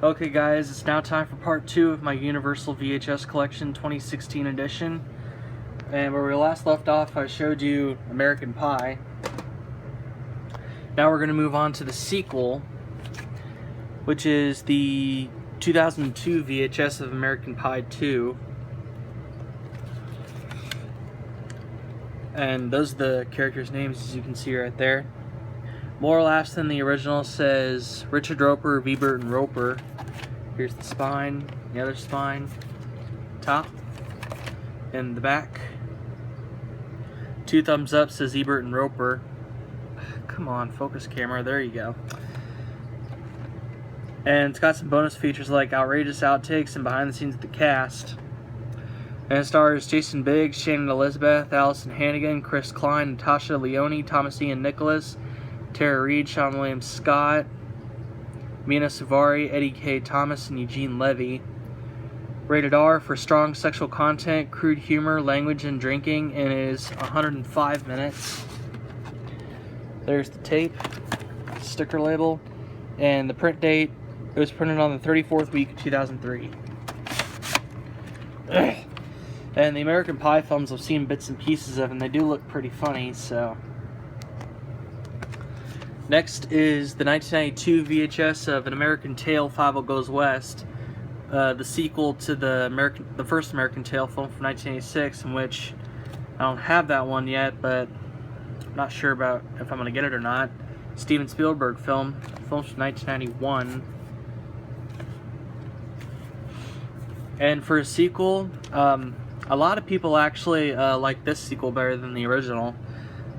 Okay guys, it's now time for part 2 of my Universal VHS Collection 2016 edition. And where we last left off, I showed you American Pie. Now we're going to move on to the sequel, which is the 2002 VHS of American Pie 2. And those are the characters' names, as you can see right there. More laughs than the original says Richard Roper, Ebert, and Roper. Here's the spine, the other spine, top, and the back. 2 thumbs up says Ebert and Roper. Come on, focus camera, there you go. And it's got some bonus features like outrageous outtakes and behind the scenes of the cast. And it stars Jason Biggs, Shannon Elizabeth, Allison Hannigan, Chris Klein, Natasha Leone, Thomas Ian Nicholas, Tara Reid, Sean William Scott, Mina Suvari, Eddie K. Thomas, and Eugene Levy. Rated R for strong sexual content, crude humor, language, and drinking, and is 105 minutes. There's the tape, sticker label, and the print date. It was printed on the 34th week of 2003. And the American Pie films I've seen bits and pieces of, and they do look pretty funny, so. Next is the 1992 VHS of An American Tail, Fievel Goes West, the sequel to the first American Tail film from 1986, in which I don't have that one yet, but I'm not sure about if I'm going to get it or not. Steven Spielberg film from 1991. And for a sequel, a lot of people actually like this sequel better than the original.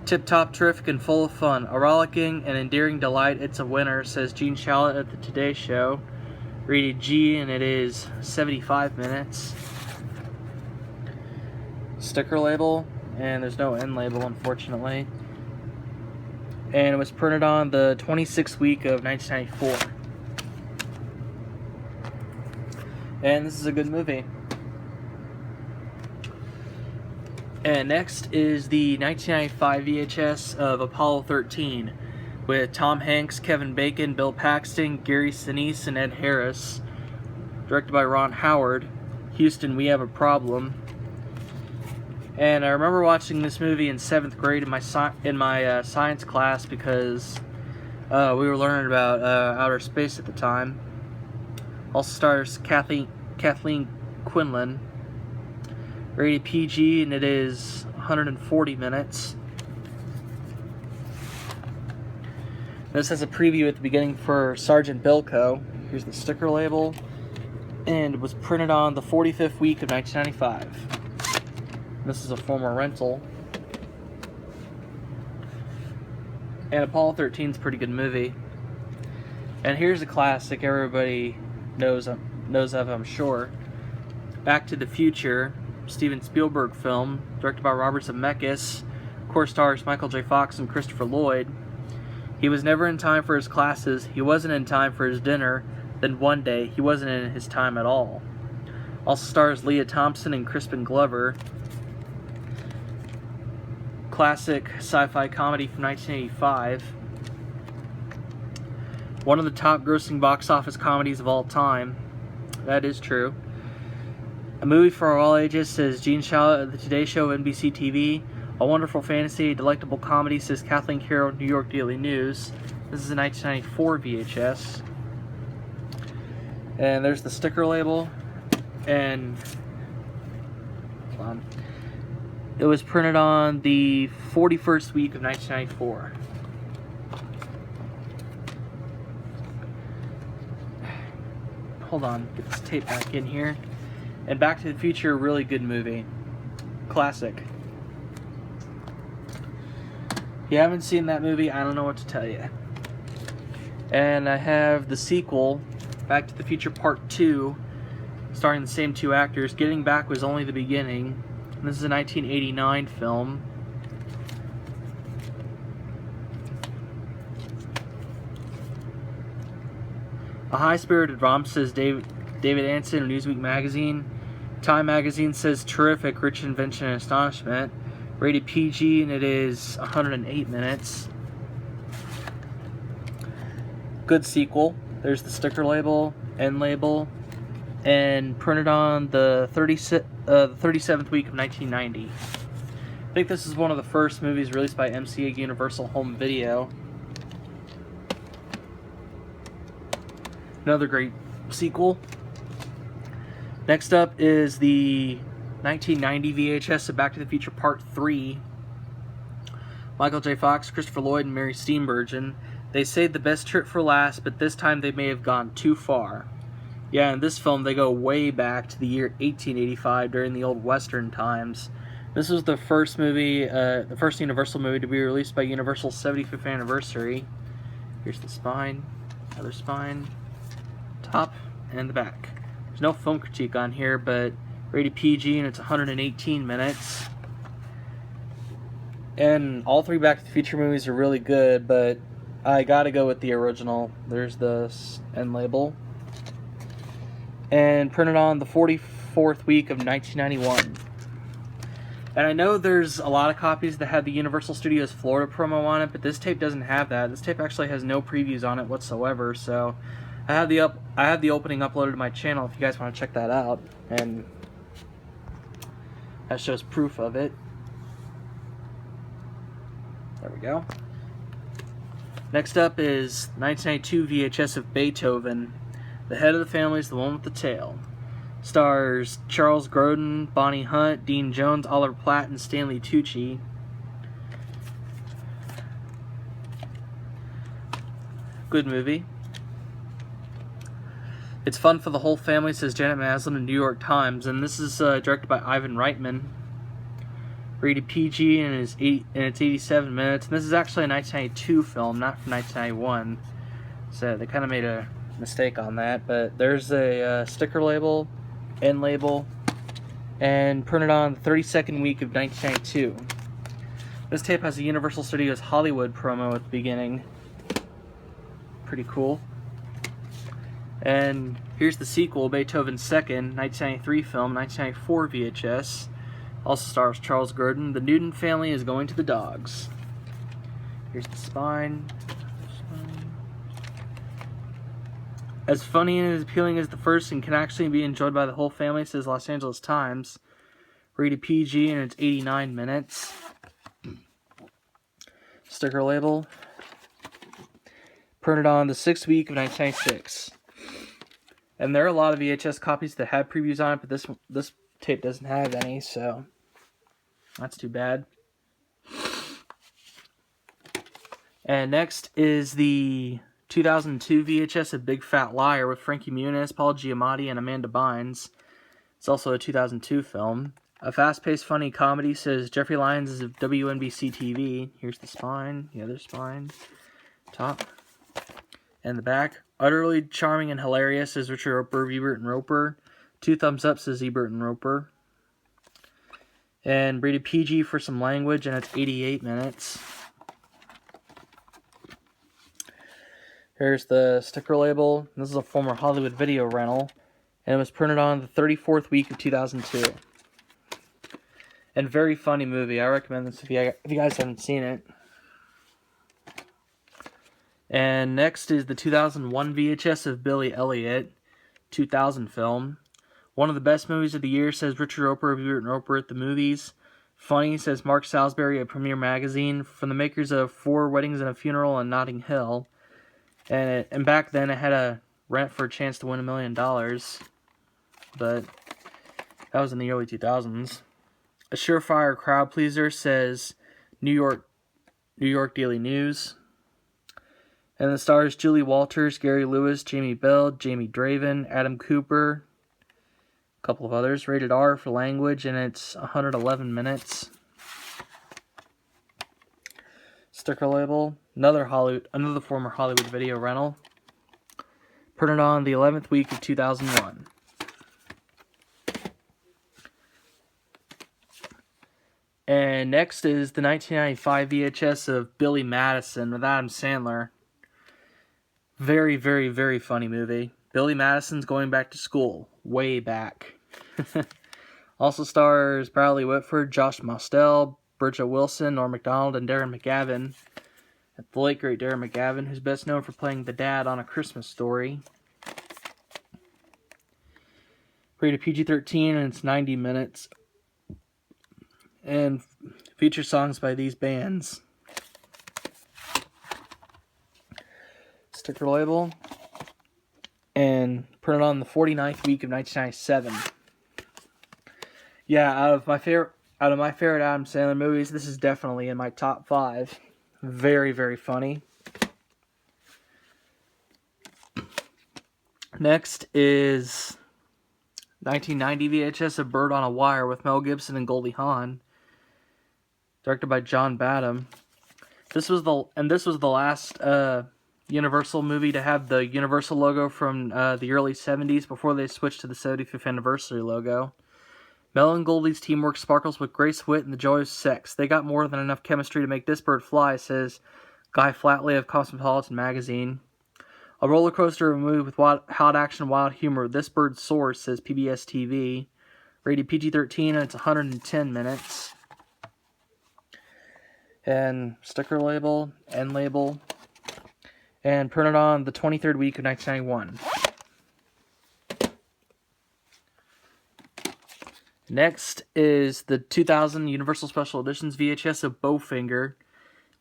Tip-top, terrific, and full of fun. A rollicking and endearing delight. It's a winner, says Gene Shalit at the Today Show. Rated G, and it is 75 minutes. Sticker label, and there's no end label, unfortunately. And it was printed on the 26th week of 1994. And this is a good movie. And next is the 1995 VHS of Apollo 13 with Tom Hanks, Kevin Bacon, Bill Paxton, Gary Sinise, and Ed Harris. Directed by Ron Howard. Houston, we have a problem. And I remember watching this movie in 7th grade in my science class because we were learning about outer space at the time. Also stars Kathleen Quinlan. Rated PG, and it is 140 minutes. This has a preview at the beginning for Sergeant Bilko. Here's the sticker label. And it was printed on the 45th week of 1995. This is a former rental. And Apollo 13 is a pretty good movie. And here's a classic everybody knows of, I'm sure. Back to the Future. Steven Spielberg film, directed by Robert Zemeckis, co-stars Michael J. Fox and Christopher Lloyd. He was never in time for his classes, he wasn't in time for his dinner, then one day, he wasn't in his time at all. Also stars Leah Thompson and Crispin Glover. Classic sci-fi comedy from 1985. One of the top grossing box office comedies of all time. That is true. A movie for all ages, says Gene Shalit at the Today Show, NBC TV. A wonderful fantasy, delectable comedy, says Kathleen Carroll, New York Daily News. This is a 1994 VHS. And there's the sticker label. And hold on. It was printed on the 41st week of 1994. Hold on, get this tape back in here. And Back to the Future, really good movie. Classic. If you haven't seen that movie, I don't know what to tell you. And I have the sequel, Back to the Future Part 2, starring the same 2 actors. Getting Back was only the beginning. And this is a 1989 film. A high-spirited romp, says David Anson of Newsweek magazine. Time magazine says terrific, rich invention and astonishment. Rated PG, and it is 108 minutes. Good sequel. There's the sticker label, end label, and printed on the 37th week of 1990. I think this is one of the first movies released by MCA Universal Home Video. Another great sequel. Next up is the 1990 VHS of Back to the Future Part 3. Michael J. Fox, Christopher Lloyd, and Mary Steenburgen. They saved the best trip for last, but this time they may have gone too far. Yeah, in this film they go way back to the year 1885 during the old Western times. This was the first movie, the first Universal movie to be released by Universal's 75th anniversary. Here's the spine, other spine, top, and the back. There's no film critique on here, but rated PG and it's 118 minutes. And all three Back to the Future movies are really good, but I gotta go with the original. There's the end label. And printed on the 44th week of 1991. And I know there's a lot of copies that have the Universal Studios Florida promo on it, but this tape doesn't have that. This tape actually has no previews on it whatsoever, so I have the opening uploaded to my channel if you guys want to check that out. And that shows proof of it. There we go. Next up is 1992 VHS of Beethoven. The head of the family is the one with the tail. Stars Charles Grodin, Bonnie Hunt, Dean Jones, Oliver Platt, and Stanley Tucci. Good movie. It's fun for the whole family, says Janet Maslin in New York Times, and this is directed by Ivan Reitman. Rated PG and it's 87 minutes. And this is actually a 1992 film, not from 1991. So they kind of made a mistake on that. But there's a sticker label, end label, and printed on the 32nd week of 1992. This tape has a Universal Studios Hollywood promo at the beginning. Pretty cool. And here's the sequel, Beethoven's Second, 1993 film, 1994 VHS. Also stars Charles Grodin. The Newton family is going to the dogs. Here's the spine. As funny and as appealing as the first and can actually be enjoyed by the whole family, says Los Angeles Times. Rated PG and it's 89 minutes. Sticker label. Printed on the 6th week of 1996. And there are a lot of VHS copies that have previews on it, but this tape doesn't have any, so that's too bad. And next is the 2002 VHS of Big Fat Liar with Frankie Muniz, Paul Giamatti, and Amanda Bynes. It's also a 2002 film. A fast-paced, funny comedy, says Jeffrey Lyons is of WNBC TV. Here's the spine, the other spine, top, and the back. Utterly charming and hilarious, says Richard Roeper of Ebert and Roeper. 2 thumbs up, says Ebert and Roeper. And rated PG for some language, and it's 88 minutes. Here's the sticker label. This is a former Hollywood video rental, and it was printed on the 34th week of 2002. And very funny movie. I recommend this if you guys haven't seen it. And next is the 2001 VHS of Billy Elliot, 2000 film. One of the best movies of the year, says Richard Roeper of Ebert and Roeper at the movies. Funny, says Mark Salisbury at Premiere Magazine. From the makers of 4 Weddings and a Funeral and Notting Hill. And back then it had a rent for a chance to win $1 million. But that was in the early 2000s. A surefire crowd pleaser, says New York Daily News. And the stars Julie Walters, Gary Lewis, Jamie Bell, Jamie Draven, Adam Cooper, a couple of others. Rated R for language, and it's 111 minutes. Sticker label, another former Hollywood video rental. Printed on the 11th week of 2001. And next is the 1995 VHS of Billy Madison with Adam Sandler. Very, very, very funny movie. Billy Madison's going back to school. Way back. Also stars Bradley Whitford, Josh Mostel, Bridget Wilson, Norm Macdonald, and Darren McGavin. The late great Darren McGavin, who's best known for playing the dad on A Christmas Story. Rated PG-13 and it's 90 minutes. And features songs by these bands. Sticker label. And printed on the 49th week of 1997. Yeah, out of my favorite Adam Sandler movies, this is definitely in my top 5. Very, very funny. Next is 1990 VHS of Bird on a Wire with Mel Gibson and Goldie Hawn, directed by John Badham. This was the last Universal movie to have the Universal logo from the early 70s before they switched to the 75th anniversary logo. Mel and Goldie's teamwork sparkles with grace, wit, and the joy of sex. They got more than enough chemistry to make this bird fly, says Guy Flatley of Cosmopolitan magazine. A roller coaster of a movie with hot action and wild humor. This bird soars, says PBS TV. Rated PG-13 and it's 110 minutes. And sticker label, end label. And printed on the 23rd week of 1991. Next is the 2000 Universal Special Editions VHS of Bowfinger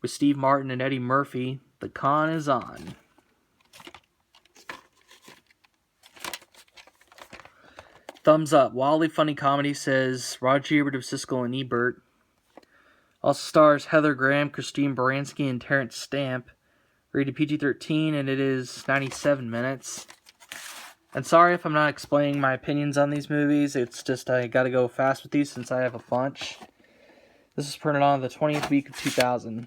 with Steve Martin and Eddie Murphy. The con is on. Thumbs up. Wildly funny comedy, says Roger Ebert of Siskel and Ebert. Also stars Heather Graham, Christine Baranski, and Terrence Stamp. Rated PG-13 and it is 97 minutes. And sorry if I'm not explaining my opinions on these movies. It's just I gotta go fast with these since I have a bunch. This is printed on the 20th week of 2000.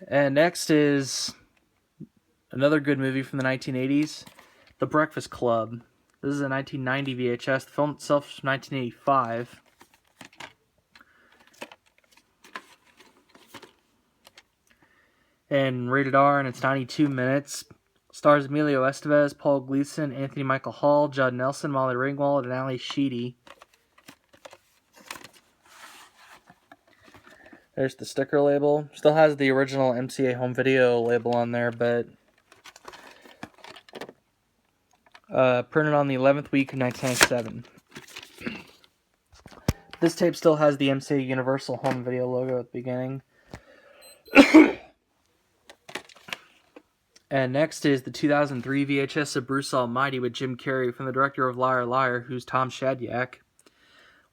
And next is another good movie from the 1980s, The Breakfast Club. This is a 1990 VHS. The film itself is from 1985. And rated R, and it's 92 minutes. Stars Emilio Estevez, Paul Gleason, Anthony Michael Hall, Judd Nelson, Molly Ringwald, and Ali Sheedy. There's the sticker label. Still has the original MCA home video label on there, but printed on the 11th week of 1997. This tape still has the MCA Universal home video logo at the beginning. And next is the 2003 VHS of Bruce Almighty with Jim Carrey from the director of Liar Liar, who's Tom Shadyac.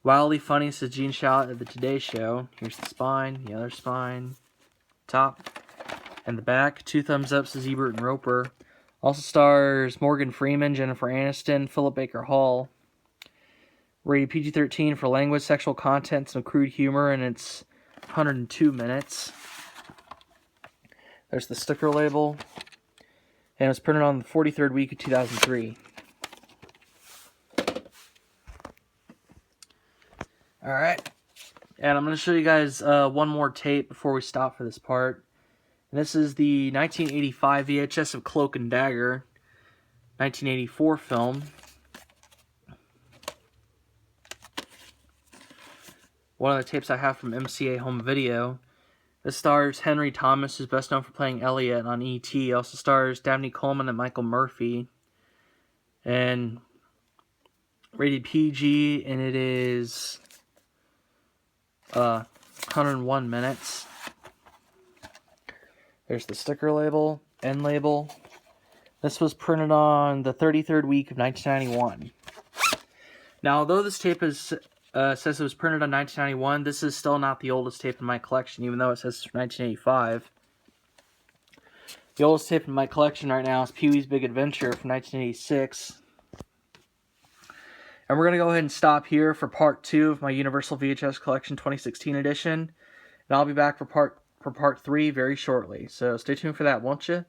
Wildly funny, says Gene Shalit of the Today Show. Here's the spine, the other spine, top, and the back. 2 thumbs up, says Ebert and Roper. Also stars Morgan Freeman, Jennifer Aniston, Philip Baker Hall. Rated PG-13 for language, sexual content, some crude humor, and it's 102 minutes. There's the sticker label. And it was printed on the 43rd week of 2003. Alright. And I'm going to show you guys one more tape before we stop for this part. And this is the 1985 VHS of Cloak and Dagger. 1984 film. One of the tapes I have from MCA Home Video. This stars Henry Thomas, who's best known for playing Elliot on E.T. Also stars Dabney Coleman and Michael Murphy. And rated PG, and it is 101 minutes. There's the sticker label, end label. This was printed on the 33rd week of 1991. Now, although this tape is says it was printed on 1991. This is still not the oldest tape in my collection, even though it says it's 1985. The oldest tape in my collection right now is Pee-wee's Big Adventure from 1986. And we're going to go ahead and stop here for part 2 of my Universal VHS Collection 2016 edition. And I'll be back for part 3 very shortly. So stay tuned for that, won't you?